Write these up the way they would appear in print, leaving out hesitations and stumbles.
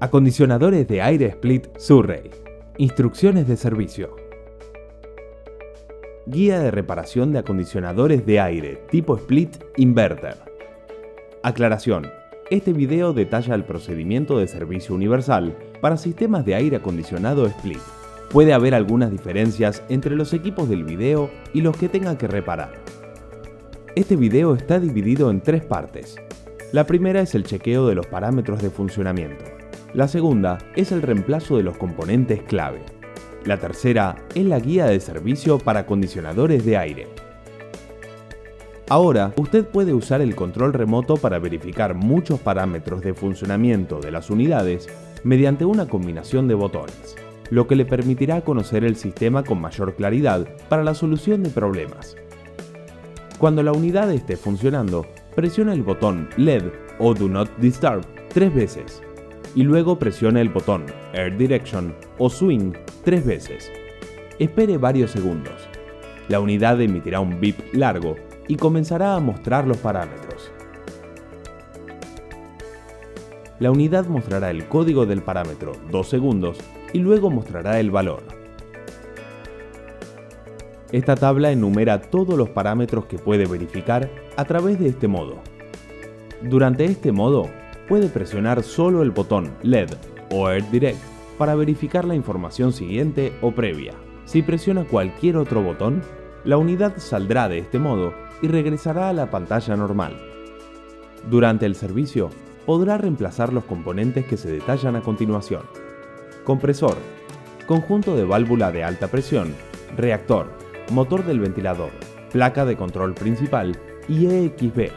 Acondicionadores de aire Split Surrey. Instrucciones de servicio. Guía de reparación de acondicionadores de aire tipo Split Inverter. Aclaración. Este video detalla el procedimiento de servicio universal para sistemas de aire acondicionado Split. Puede haber algunas diferencias entre los equipos del video y los que tenga que reparar. Este video está dividido en 3 partes. La primera es el chequeo de los parámetros de funcionamiento. La segunda es el reemplazo de los componentes clave. La tercera es la guía de servicio para acondicionadores de aire. Ahora, usted puede usar el control remoto para verificar muchos parámetros de funcionamiento de las unidades mediante una combinación de botones, lo que le permitirá conocer el sistema con mayor claridad para la solución de problemas. Cuando la unidad esté funcionando, presione el botón LED o Do Not Disturb 3 veces y luego presione el botón Air Direction o Swing 3 veces. Espere varios segundos. La unidad emitirá un bip largo y comenzará a mostrar los parámetros. La unidad mostrará el código del parámetro 2 segundos y luego mostrará el valor. Esta tabla enumera todos los parámetros que puede verificar a través de este modo. Durante este modo, puede presionar solo el botón LED o Air Direct para verificar la información siguiente o previa. Si presiona cualquier otro botón, la unidad saldrá de este modo y regresará a la pantalla normal. Durante el servicio, podrá reemplazar los componentes que se detallan a continuación: compresor, conjunto de válvula de alta presión, reactor, motor del ventilador, placa de control principal y EXB,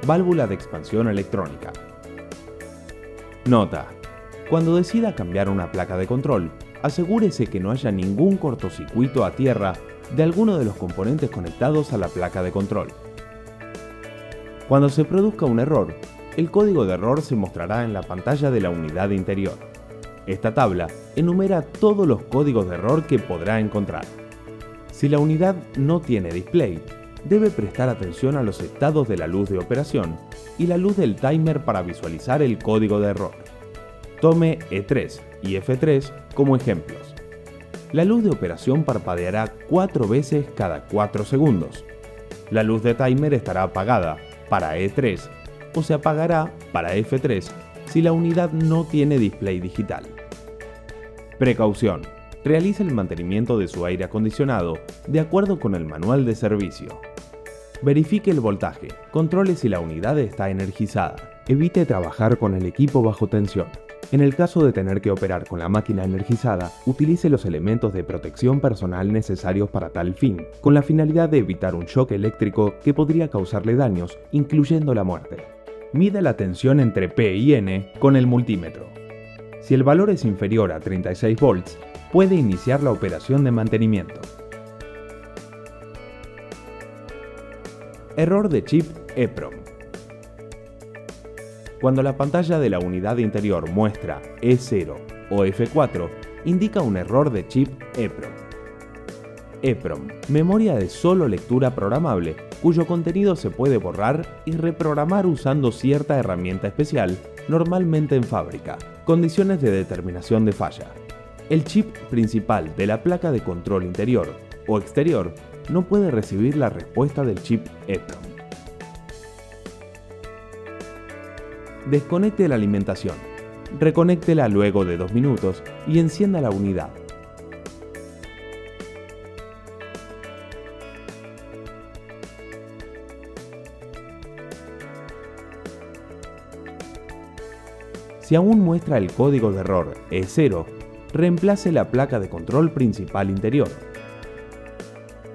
válvula de expansión electrónica. Nota: cuando decida cambiar una placa de control, asegúrese que no haya ningún cortocircuito a tierra de alguno de los componentes conectados a la placa de control. Cuando se produzca un error, el código de error se mostrará en la pantalla de la unidad interior. Esta tabla enumera todos los códigos de error que podrá encontrar. Si la unidad no tiene display, debe prestar atención a los estados de la luz de operación y la luz del timer para visualizar el código de error. Tome E3 y F3 como ejemplos. La luz de operación parpadeará 4 veces cada 4 segundos. La luz de timer estará apagada para E3 o se apagará para F3 si la unidad no tiene display digital. Precaución: realice el mantenimiento de su aire acondicionado de acuerdo con el manual de servicio. Verifique el voltaje, controle si la unidad está energizada. Evite trabajar con el equipo bajo tensión. En el caso de tener que operar con la máquina energizada, utilice los elementos de protección personal necesarios para tal fin, con la finalidad de evitar un shock eléctrico que podría causarle daños, incluyendo la muerte. Mida la tensión entre P y N con el multímetro. Si el valor es inferior a 36 volts, puede iniciar la operación de mantenimiento. Error de chip EEPROM. Cuando la pantalla de la unidad interior muestra E0 o F4, indica un error de chip EEPROM. EEPROM, memoria de solo lectura programable, cuyo contenido se puede borrar y reprogramar usando cierta herramienta especial, normalmente en fábrica. Condiciones de determinación de falla. El chip principal de la placa de control interior o exterior no puede recibir la respuesta del chip EEPROM. Desconecte la alimentación. Reconéctela luego de 2 minutos y encienda la unidad. Si aún muestra el código de error E0, reemplace la placa de control principal interior.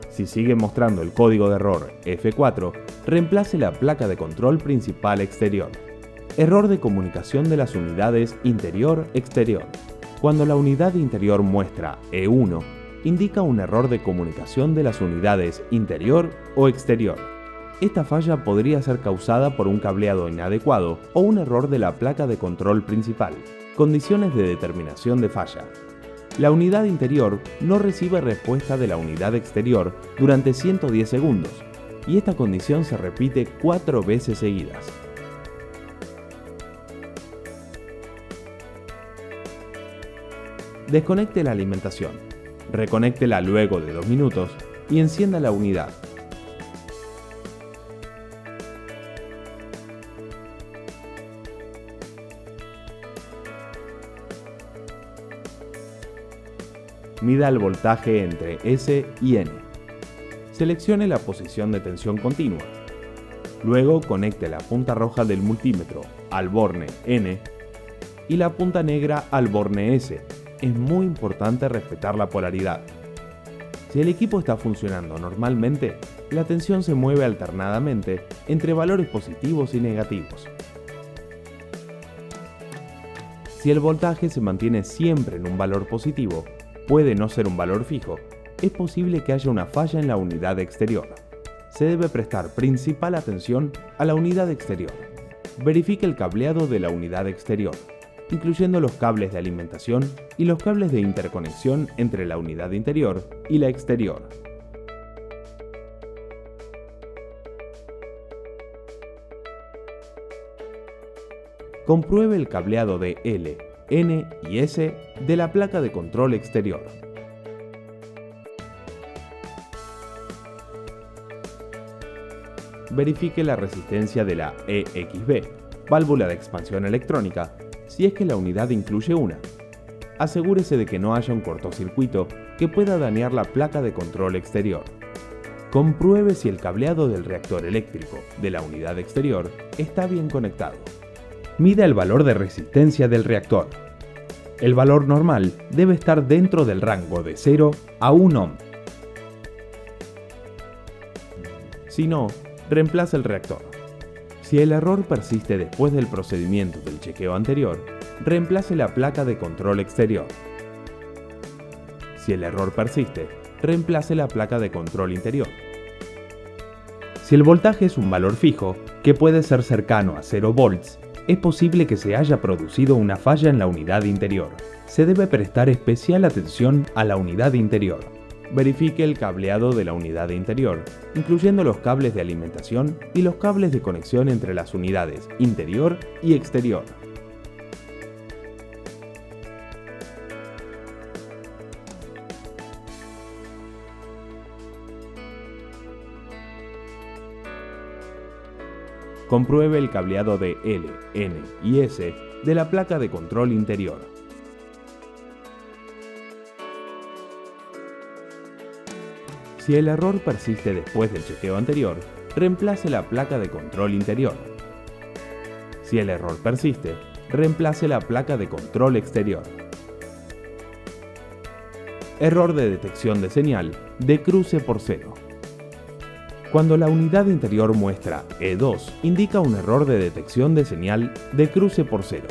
Si sigue mostrando el código de error F4, reemplace la placa de control principal exterior. Error de comunicación de las unidades interior-exterior. Cuando la unidad interior muestra E1, indica un error de comunicación de las unidades interior o exterior. Esta falla podría ser causada por un cableado inadecuado o un error de la placa de control principal. Condiciones de determinación de falla. La unidad interior no recibe respuesta de la unidad exterior durante 110 segundos, y esta condición se repite 4 veces seguidas. Desconecte la alimentación, reconéctela luego de 2 minutos y encienda la unidad. Mida el voltaje entre S y N. Seleccione la posición de tensión continua. Luego conecte la punta roja del multímetro al borne N y la punta negra al borne S. Es muy importante respetar la polaridad. Si el equipo está funcionando normalmente, la tensión se mueve alternadamente entre valores positivos y negativos. Si el voltaje se mantiene siempre en un valor positivo, puede no ser un valor fijo, es posible que haya una falla en la unidad exterior. Se debe prestar principal atención a la unidad exterior. Verifique el cableado de la unidad exterior, incluyendo los cables de alimentación y los cables de interconexión entre la unidad interior y la exterior. Compruebe el cableado de L, N y S de la placa de control exterior. Verifique la resistencia de la EXB, válvula de expansión electrónica, si es que la unidad incluye una. Asegúrese de que no haya un cortocircuito que pueda dañar la placa de control exterior. Compruebe si el cableado del reactor eléctrico de la unidad exterior está bien conectado. Mida el valor de resistencia del reactor. El valor normal debe estar dentro del rango de 0 a 1 ohm. Si no, reemplace el reactor. Si el error persiste después del procedimiento del chequeo anterior, reemplace la placa de control exterior. Si el error persiste, reemplace la placa de control interior. Si el voltaje es un valor fijo, que puede ser cercano a 0 volts, es posible que se haya producido una falla en la unidad interior. Se debe prestar especial atención a la unidad interior. Verifique el cableado de la unidad interior, incluyendo los cables de alimentación y los cables de conexión entre las unidades interior y exterior. Compruebe el cableado de L, N y S de la placa de control interior. Si el error persiste después del chequeo anterior, reemplace la placa de control interior. Si el error persiste, reemplace la placa de control exterior. Error de detección de señal de cruce por cero. Cuando la unidad interior muestra E2, indica un error de detección de señal de cruce por cero.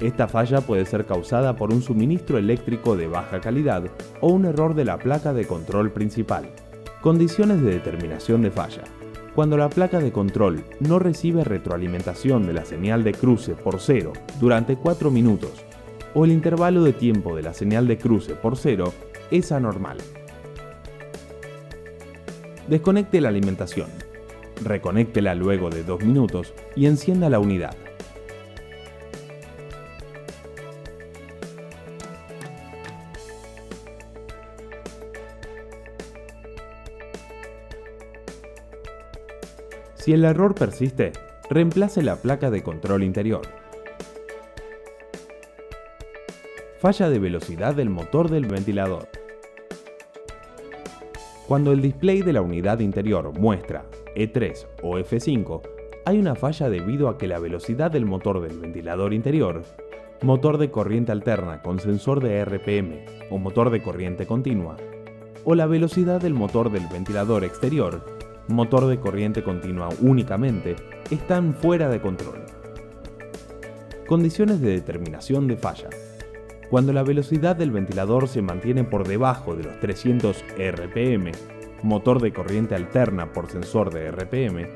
Esta falla puede ser causada por un suministro eléctrico de baja calidad o un error de la placa de control principal. Condiciones de determinación de falla. Cuando la placa de control no recibe retroalimentación de la señal de cruce por cero durante 4 minutos o el intervalo de tiempo de la señal de cruce por cero es anormal. Desconecte la alimentación, reconéctela luego de 2 minutos y encienda la unidad. Si el error persiste, reemplace la placa de control interior. Falla de velocidad del motor del ventilador. Cuando el display de la unidad interior muestra E3 o F5, hay una falla debido a que la velocidad del motor del ventilador interior, motor de corriente alterna con sensor de RPM o motor de corriente continua, o la velocidad del motor del ventilador exterior, motor de corriente continua únicamente, están fuera de control. Condiciones de determinación de falla. Cuando la velocidad del ventilador se mantiene por debajo de los 300 RPM, motor de corriente alterna por sensor de RPM,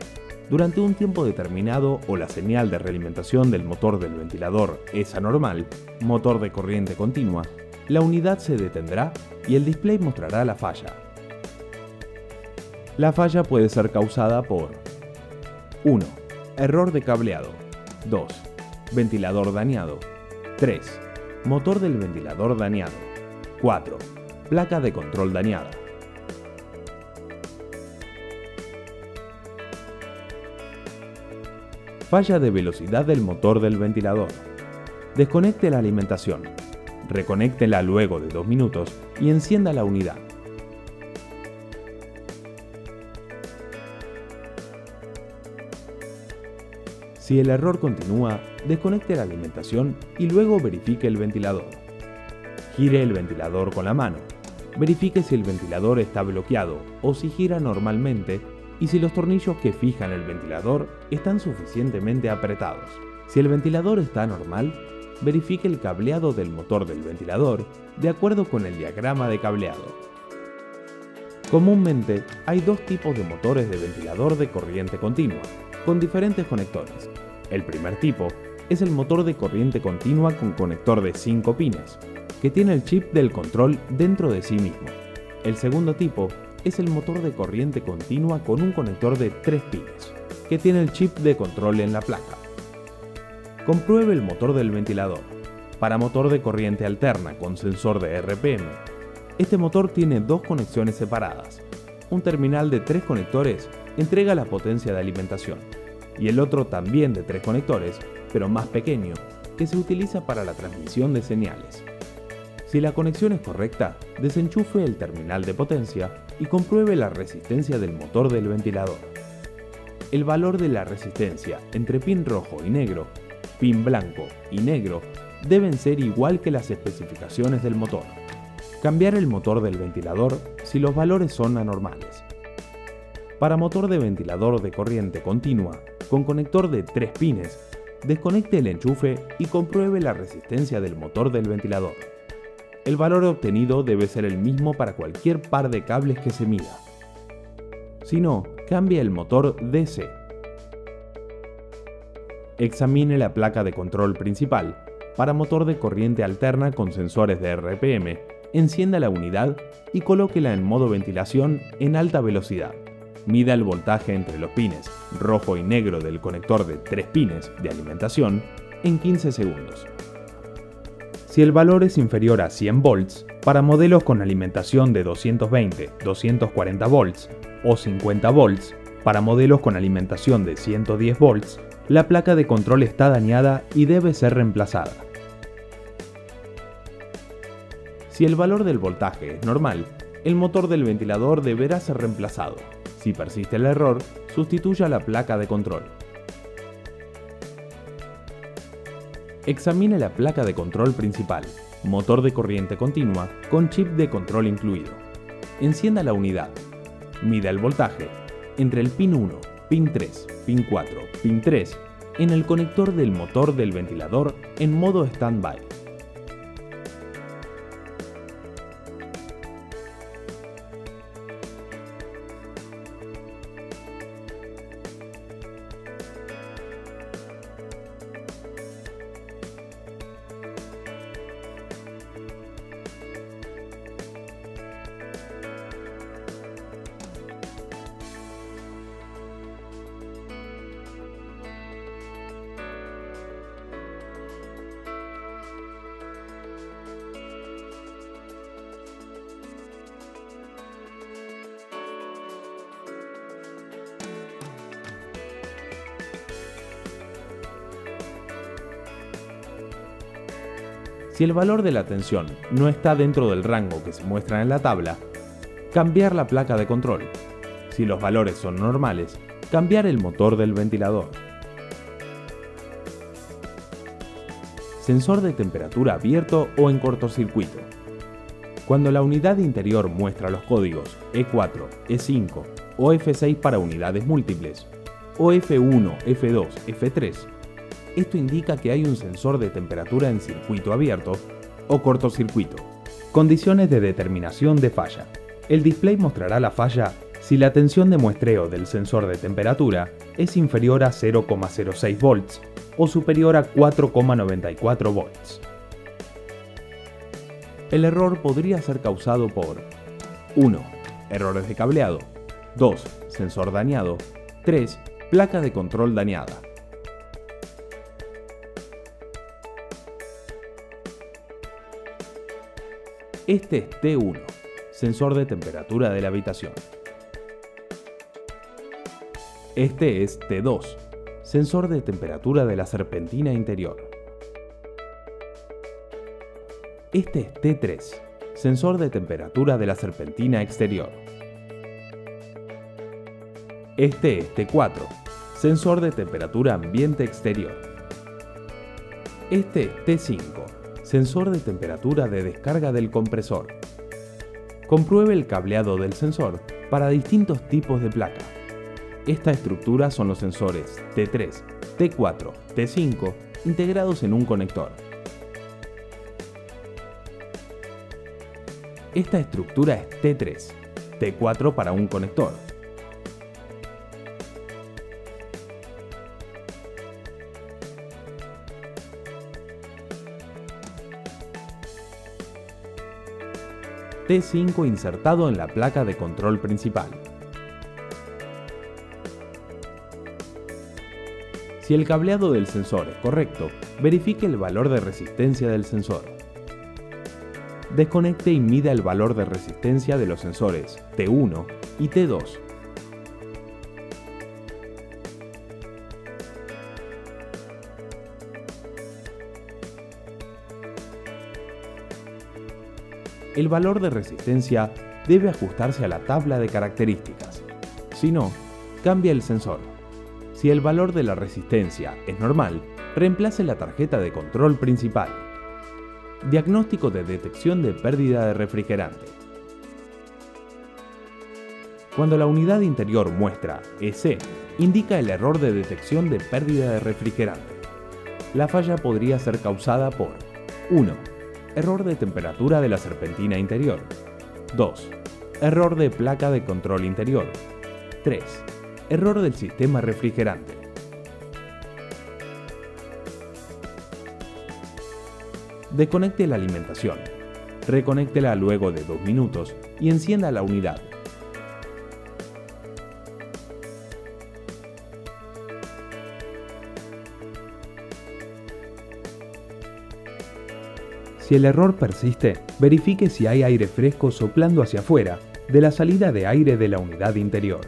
durante un tiempo determinado o la señal de realimentación del motor del ventilador es anormal, motor de corriente continua, la unidad se detendrá y el display mostrará la falla. La falla puede ser causada por 1. Error de cableado. 2. Ventilador dañado. 3. Motor del ventilador dañado. 4. Placa de control dañada. Falla de velocidad del motor del ventilador. Desconecte la alimentación. Reconéctela luego de 2 minutos y encienda la unidad. Si el error continúa, desconecte la alimentación y luego verifique el ventilador. Gire el ventilador con la mano. Verifique si el ventilador está bloqueado o si gira normalmente y si los tornillos que fijan el ventilador están suficientemente apretados. Si el ventilador está normal, verifique el cableado del motor del ventilador de acuerdo con el diagrama de cableado. Comúnmente hay 2 tipos de motores de ventilador de corriente continua, con diferentes conectores. El primer tipo es el motor de corriente continua con conector de 5 pines, que tiene el chip del control dentro de sí mismo. El segundo tipo es el motor de corriente continua con un conector de 3 pines, que tiene el chip de control en la placa. Compruebe el motor del ventilador. Para motor de corriente alterna con sensor de RPM, este motor tiene 2 conexiones separadas. Un terminal de 3 conectores entrega la potencia de alimentación, y el otro también de 3 conectores, pero más pequeño, que se utiliza para la transmisión de señales. Si la conexión es correcta, desenchufe el terminal de potencia y compruebe la resistencia del motor del ventilador. El valor de la resistencia entre pin rojo y negro, pin blanco y negro deben ser igual que las especificaciones del motor. Cambiar el motor del ventilador si los valores son anormales. Para motor de ventilador de corriente continua con conector de 3 pines, desconecte el enchufe y compruebe la resistencia del motor del ventilador. El valor obtenido debe ser el mismo para cualquier par de cables que se mida. Si no, cambie el motor DC. Examine la placa de control principal. Para motor de corriente alterna con sensores de RPM, encienda la unidad y colóquela en modo ventilación en alta velocidad. Mida el voltaje entre los pines rojo y negro del conector de 3 pines de alimentación en 15 segundos. Si el valor es inferior a 100 volts, para modelos con alimentación de 220-240 volts o 50 volts, para modelos con alimentación de 110 volts, la placa de control está dañada y debe ser reemplazada. Si el valor del voltaje es normal, el motor del ventilador deberá ser reemplazado. Si persiste el error, sustituya la placa de control. Examine la placa de control principal, motor de corriente continua con chip de control incluido. Encienda la unidad. Mida el voltaje entre el pin 1, pin 3, pin 4, pin 3 en el conector del motor del ventilador en modo standby. Si el valor de la tensión no está dentro del rango que se muestra en la tabla, cambiar la placa de control. Si los valores son normales, cambiar el motor del ventilador. Sensor de temperatura abierto o en cortocircuito. Cuando la unidad interior muestra los códigos E4, E5 o F6 para unidades múltiples, o F1, F2, F3, esto indica que hay un sensor de temperatura en circuito abierto o cortocircuito. Condiciones de determinación de falla. El display mostrará la falla si la tensión de muestreo del sensor de temperatura es inferior a 0,06 volts o superior a 4,94 volts. El error podría ser causado por 1. Errores de cableado. 2. Sensor dañado. 3. Placa de control dañada. Este es T1, sensor de temperatura de la habitación. Este es T2, sensor de temperatura de la serpentina interior. Este es T3, sensor de temperatura de la serpentina exterior. Este es T4, sensor de temperatura ambiente exterior. Este es T5, sensor de temperatura de descarga del compresor. Compruebe el cableado del sensor para distintos tipos de placa. Esta estructura son los sensores T3, T4, T5 integrados en un conector. Esta estructura es T3, T4 para un conector. T5 insertado en la placa de control principal. Si el cableado del sensor es correcto, verifique el valor de resistencia del sensor. Desconecte y mida el valor de resistencia de los sensores T1 y T2. El valor de resistencia debe ajustarse a la tabla de características. Si no, cambia el sensor. Si el valor de la resistencia es normal, reemplace la tarjeta de control principal. Diagnóstico de detección de pérdida de refrigerante. Cuando la unidad interior muestra EC, indica el error de detección de pérdida de refrigerante. La falla podría ser causada por 1. Error de temperatura de la serpentina interior. 2. Error de placa de control interior. 3. Error del sistema refrigerante. Desconecte la alimentación. Reconéctela luego de 2 minutos y encienda la unidad. Si el error persiste, verifique si hay aire fresco soplando hacia afuera de la salida de aire de la unidad interior.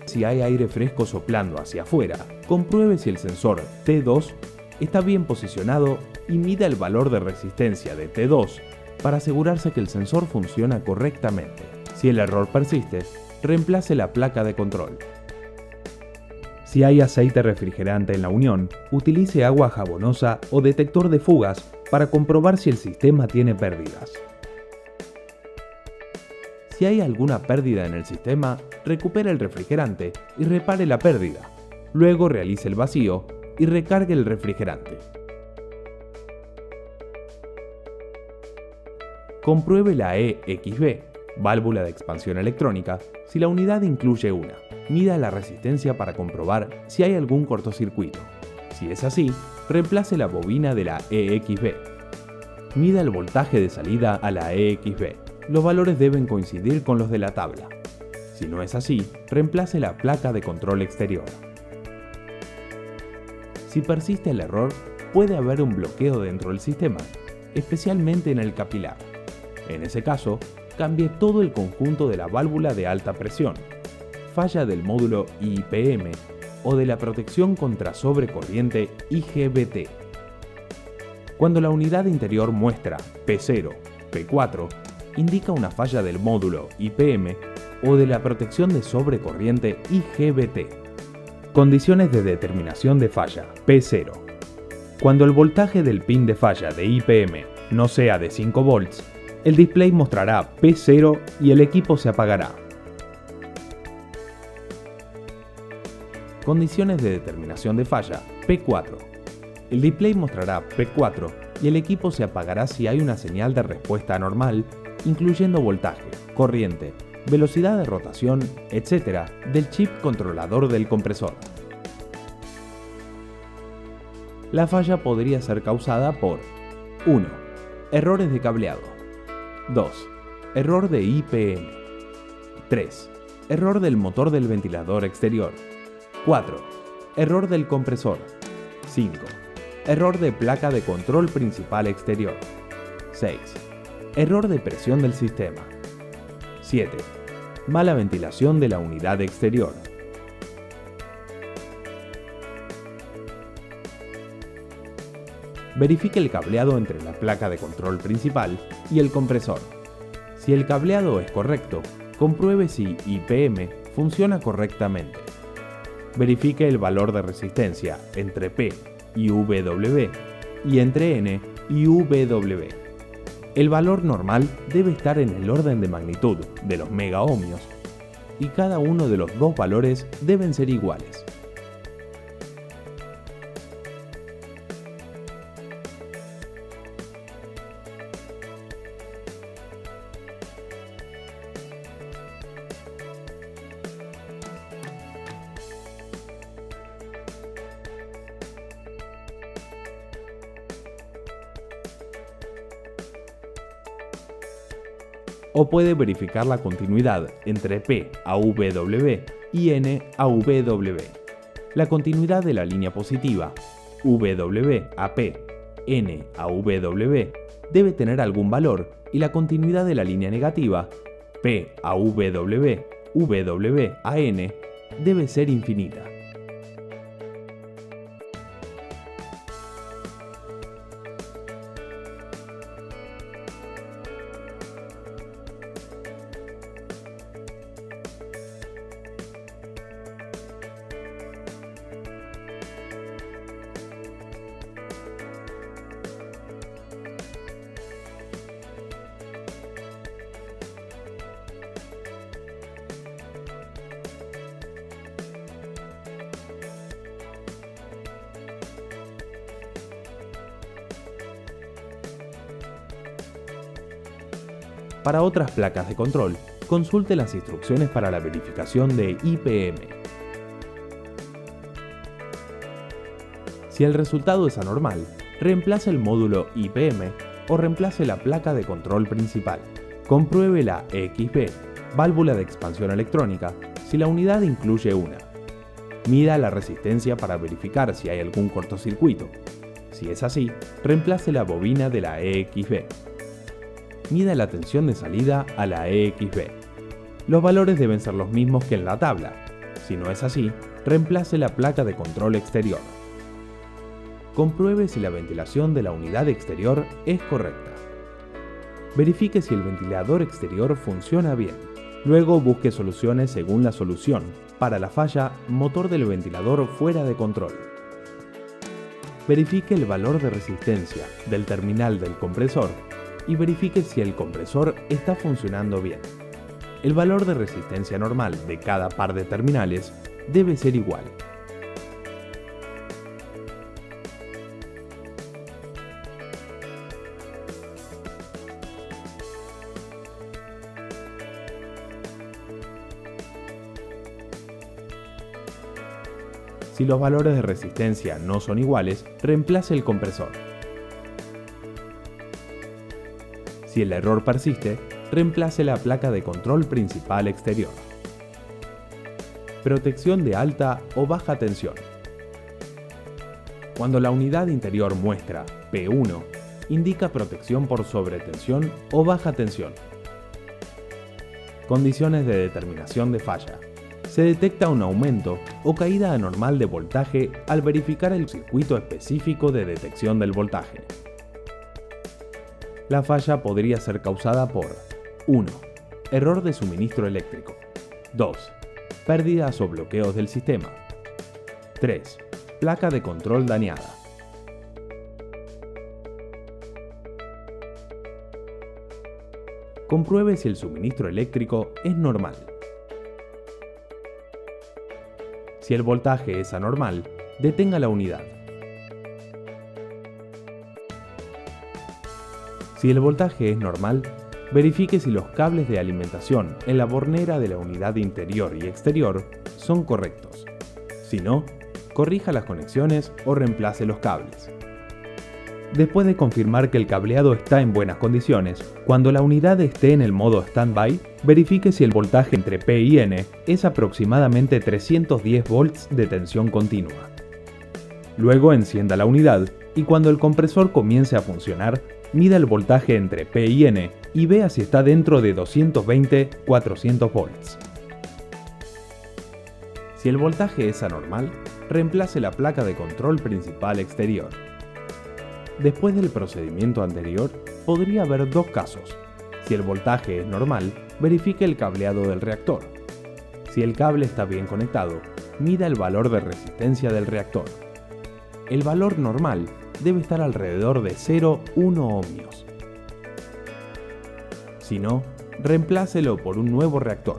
Si hay aire fresco soplando hacia afuera, compruebe si el sensor T2 está bien posicionado y mida el valor de resistencia de T2 para asegurarse que el sensor funciona correctamente. Si el error persiste, reemplace la placa de control. Si hay aceite refrigerante en la unión, utilice agua jabonosa o detector de fugas para comprobar si el sistema tiene pérdidas. Si hay alguna pérdida en el sistema, recupere el refrigerante y repare la pérdida. Luego realice el vacío y recargue el refrigerante. Compruebe la EXB, válvula de expansión electrónica, si la unidad incluye una. Mida la resistencia para comprobar si hay algún cortocircuito. Si es así, reemplace la bobina de la EXB. Mida el voltaje de salida a la EXB. Los valores deben coincidir con los de la tabla. Si no es así, reemplace la placa de control exterior. Si persiste el error, puede haber un bloqueo dentro del sistema, especialmente en el capilar. En ese caso, cambie todo el conjunto de la válvula de alta presión, falla del módulo IPM o de la protección contra sobrecorriente IGBT. Cuando la unidad interior muestra P0, P4, indica una falla del módulo IPM o de la protección de sobrecorriente IGBT. Condiciones de determinación de falla P0. Cuando el voltaje del pin de falla de IPM no sea de 5 volts, el display mostrará P0 y el equipo se apagará. Condiciones de determinación de falla P4. El display mostrará P4 y el equipo se apagará si hay una señal de respuesta anormal, incluyendo voltaje, corriente, velocidad de rotación, etc. del chip controlador del compresor. La falla podría ser causada por 1. Errores de cableado. 2. Error de IPM. 3. Error del motor del ventilador exterior. 4. Error del compresor. 5. Error de placa de control principal exterior. 6. Error de presión del sistema. 7. Mala ventilación de la unidad exterior. Verifique el cableado entre la placa de control principal y el compresor. Si el cableado es correcto, compruebe si IPM funciona correctamente. Verifique el valor de resistencia entre P y W y entre N y W. El valor normal debe estar en el orden de magnitud de los megaohmios y cada uno de los dos valores deben ser iguales. O puede verificar la continuidad entre P a W y N a W. La continuidad de la línea positiva, W a P, N a W, debe tener algún valor y la continuidad de la línea negativa, P a W, W a N, debe ser infinita. Para otras placas de control, consulte las instrucciones para la verificación de IPM. Si el resultado es anormal, reemplace el módulo IPM o reemplace la placa de control principal. Compruebe la EXB, válvula de expansión electrónica, si la unidad incluye una. Mida la resistencia para verificar si hay algún cortocircuito. Si es así, reemplace la bobina de la EXB. Mida la tensión de salida a la EXB. Los valores deben ser los mismos que en la tabla. Si no es así, reemplace la placa de control exterior. Compruebe si la ventilación de la unidad exterior es correcta. Verifique si el ventilador exterior funciona bien. Luego busque soluciones según la solución para la falla motor del ventilador fuera de control. Verifique el valor de resistencia del terminal del compresor y verifique si el compresor está funcionando bien. El valor de resistencia normal de cada par de terminales debe ser igual. Si los valores de resistencia no son iguales, reemplace el compresor. Si el error persiste, reemplace la placa de control principal exterior. Protección de alta o baja tensión. Cuando la unidad interior muestra P1, indica protección por sobretensión o baja tensión. Condiciones de determinación de falla. Se detecta un aumento o caída anormal de voltaje al verificar el circuito específico de detección del voltaje. La falla podría ser causada por 1. Error de suministro eléctrico. 2. Pérdidas o bloqueos del sistema. 3. Placa de control dañada. Compruebe si el suministro eléctrico es normal. Si el voltaje es anormal, detenga la unidad. Si el voltaje es normal, verifique si los cables de alimentación en la bornera de la unidad interior y exterior son correctos. Si no, corrija las conexiones o reemplace los cables. Después de confirmar que el cableado está en buenas condiciones, cuando la unidad esté en el modo Standby, verifique si el voltaje entre P y N es aproximadamente 310 volts de tensión continua. Luego encienda la unidad y cuando el compresor comience a funcionar, mida el voltaje entre P y N y vea si está dentro de 220-400 volts. Si el voltaje es anormal, reemplace la placa de control principal exterior. Después del procedimiento anterior, podría haber dos casos. Si el voltaje es normal, verifique el cableado del reactor. Si el cable está bien conectado, mida el valor de resistencia del reactor. El valor normal debe estar alrededor de 0,1 ohmios. Si no, reemplácelo por un nuevo reactor.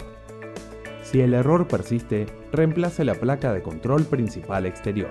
Si el error persiste, reemplace la placa de control principal exterior.